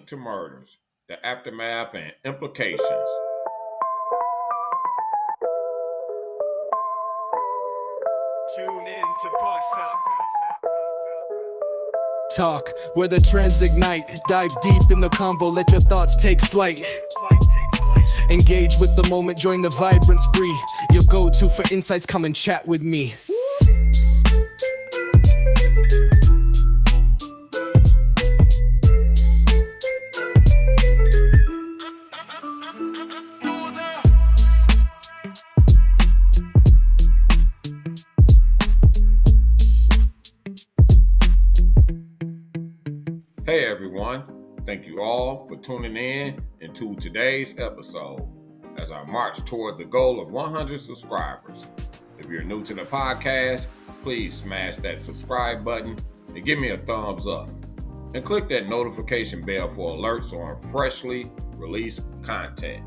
to murders, the aftermath and implications. Tune in to Punch Up. Talk, where the trends ignite. Dive deep in the convo, let your thoughts take flight. Engage with the moment, join the vibrant spree. Your go-to for insights, come and chat with me. Hey everyone, thank you all for tuning in into today's episode as I march toward the goal of 100 subscribers. If you're new to the podcast, please smash that subscribe button and give me a thumbs up. And click that notification bell for alerts on freshly released content.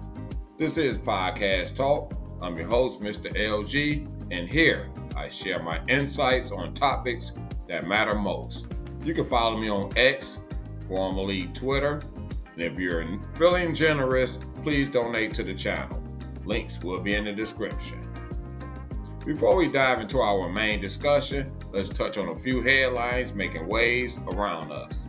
This is Podcast Talk. I'm your host, Mr. LG, and here I share my insights on topics that matter most. You can follow me on X, formerly Twitter, and if you're feeling generous, please donate to the channel. Links will be in the description. Before we dive into our main discussion, let's touch on a few headlines making waves around us.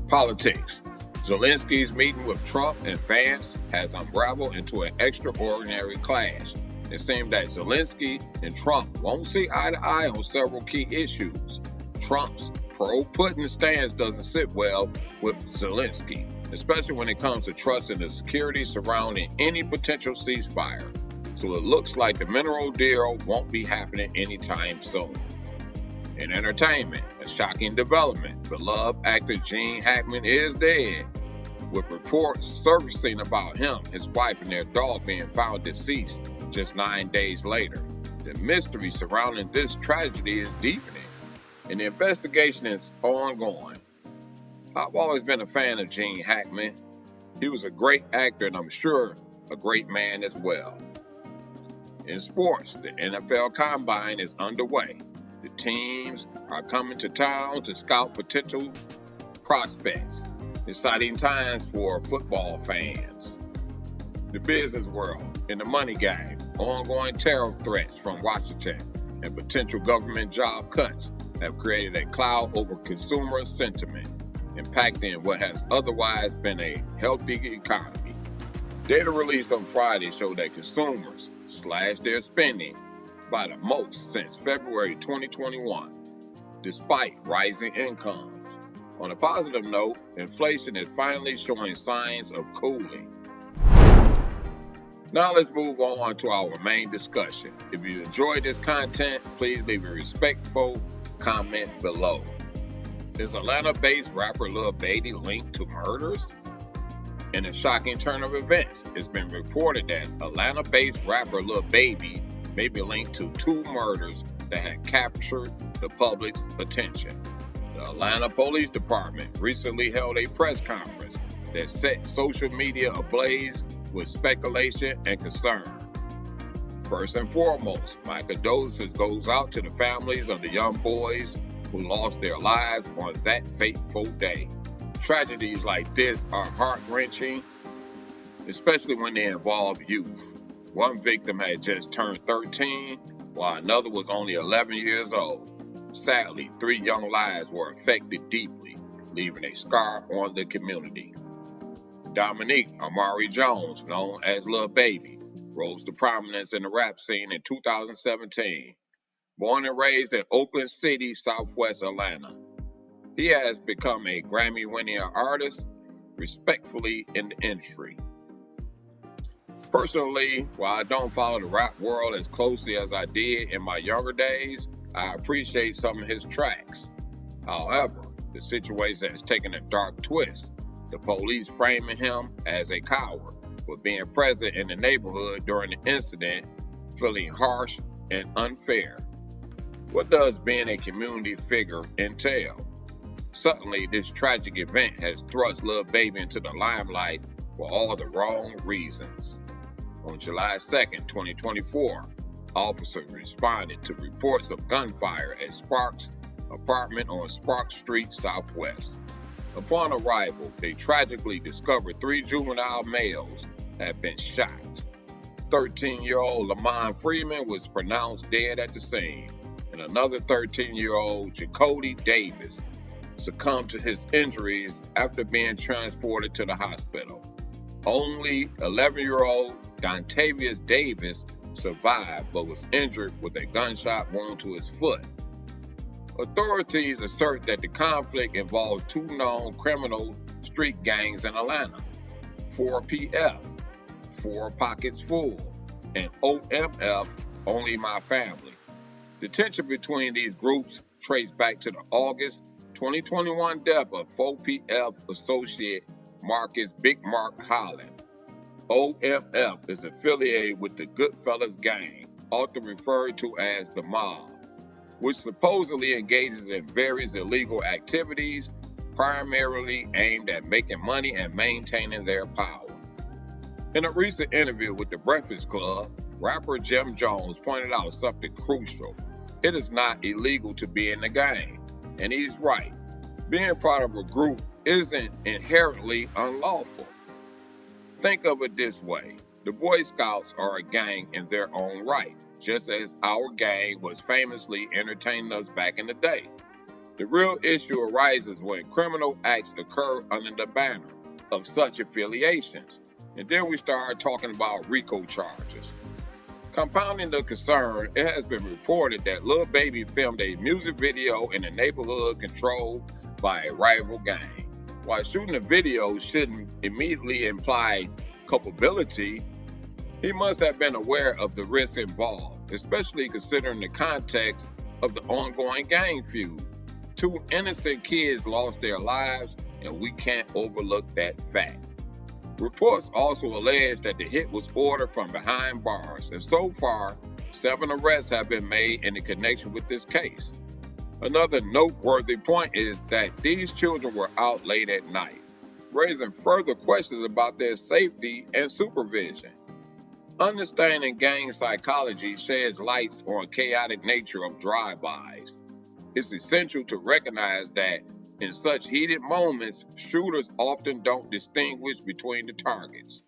Politics. Zelensky's meeting with Trump and Vance has unraveled into an extraordinary clash. It seems that Zelensky and Trump won't see eye to eye on several key issues. Trump's pro-Putin stance doesn't sit well with Zelensky, especially when it comes to trust in the security surrounding any potential ceasefire. So it looks like the mineral deal won't be happening anytime soon. In entertainment, a shocking development. Beloved actor Gene Hackman is dead, with reports surfacing about him, his wife, and their dog being found deceased just 9 days later. The mystery surrounding this tragedy is deepening, and the investigation is ongoing. I've always been a fan of Gene Hackman. He was a great actor and I'm sure a great man as well. In sports, the NFL Combine is underway. The teams are coming to town to scout potential prospects. Exciting times for football fans. The business world, in the money game, ongoing tariff threats from Washington and potential government job cuts have created a cloud over consumer sentiment, impacting what has otherwise been a healthy economy. Data released on Friday showed that consumers slashed their spending by the most since February 2021, despite rising incomes. On a positive note, inflation is finally showing signs of cooling. Now let's move on to our main discussion. If you enjoyed this content, please leave a respectful comment below. Is Atlanta-based rapper Lil Baby linked to murders? In a shocking turn of events, it's been reported that Atlanta-based rapper Lil Baby may be linked to 2 murders that had captured the public's attention. The Atlanta Police Department recently held a press conference that set social media ablaze with speculation and concern. First and foremost, my condolences goes out to the families of the young boys who lost their lives on that fateful day. Tragedies like this are heart-wrenching, especially when they involve youth. One victim had just turned 13, while another was only 11 years old. Sadly, 3 young lives were affected deeply, leaving a scar on the community. Dominique Amari Jones, known as Lil Baby, rose to prominence in the rap scene in 2017. Born and raised in Oakland City, Southwest Atlanta, he has become a Grammy-winning artist, respectfully in the industry. Personally, while I don't follow the rap world as closely as I did in my younger days, I appreciate some of his tracks. However, the situation has taken a dark twist, the police framing him as a coward for being present in the neighborhood during the incident, feeling harsh and unfair. What does being a community figure entail? Suddenly, this tragic event has thrust Lil Baby into the limelight for all the wrong reasons. On July 2nd, 2024, officers responded to reports of gunfire at Sparks' apartment on Sparks Street Southwest. Upon arrival, they tragically discovered 3 juvenile males had been shot. 13-year-old Lamont Freeman was pronounced dead at the scene, and another 13-year-old Jacody Davis succumbed to his injuries after being transported to the hospital. Only 11-year-old Gontavious Davis survived but was injured with a gunshot wound to his foot. Authorities assert that the conflict involves 2 known criminal street gangs in Atlanta, 4PF, 4 Pockets Full, and OMF, Only My Family. The tension between these groups traced back to the August 2021 death of 4PF associate Marcus Big Mark Holland. OMF is affiliated with the Goodfellas gang, often referred to as the Mob, which supposedly engages in various illegal activities, primarily aimed at making money and maintaining their power. In a recent interview with The Breakfast Club, rapper Jim Jones pointed out something crucial. It is not illegal to be in the gang, and he's right. Being part of a group isn't inherently unlawful. Think of it this way. The Boy Scouts are a gang in their own right, just as our gang was famously entertaining us back in the day. The real issue arises when criminal acts occur under the banner of such affiliations, and then we start talking about RICO charges. Compounding the concern, it has been reported that Lil Baby filmed a music video in a neighborhood controlled by a rival gang. While shooting a video shouldn't immediately imply culpability, he must have been aware of the risks involved, especially considering the context of the ongoing gang feud. 2 innocent kids lost their lives, and we can't overlook that fact. Reports also allege that the hit was ordered from behind bars, and so far, 7 arrests have been made in connection with this case. Another noteworthy point is that these children were out late at night, raising further questions about their safety and supervision. Understanding gang psychology sheds light on chaotic nature of drive-bys. It's essential to recognize that in such heated moments, shooters often don't distinguish between the targets.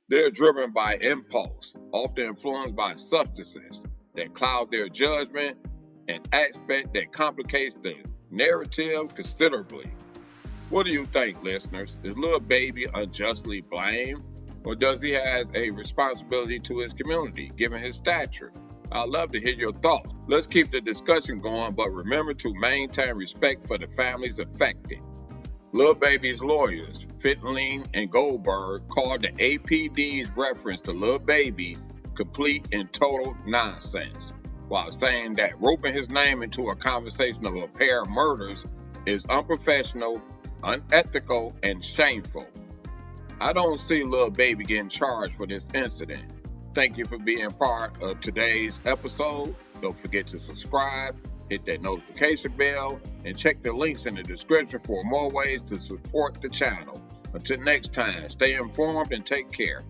They're driven by impulse, often influenced by substances that cloud their judgment, an aspect that complicates the narrative considerably. What do you think, listeners? Is Lil Baby unjustly blamed? Or does he have a responsibility to his community, given his stature? I'd love to hear your thoughts. Let's keep the discussion going, but remember to maintain respect for the families affected. Lil Baby's lawyers, Fitling and Goldberg, called the APD's reference to Lil Baby complete and total nonsense, while saying that roping his name into a conversation of a pair of murders is unprofessional, unethical, and shameful. I don't see Lil Baby getting charged for this incident. Thank you for being part of today's episode. Don't forget to subscribe, hit that notification bell, and check the links in the description for more ways to support the channel. Until next time, stay informed and take care.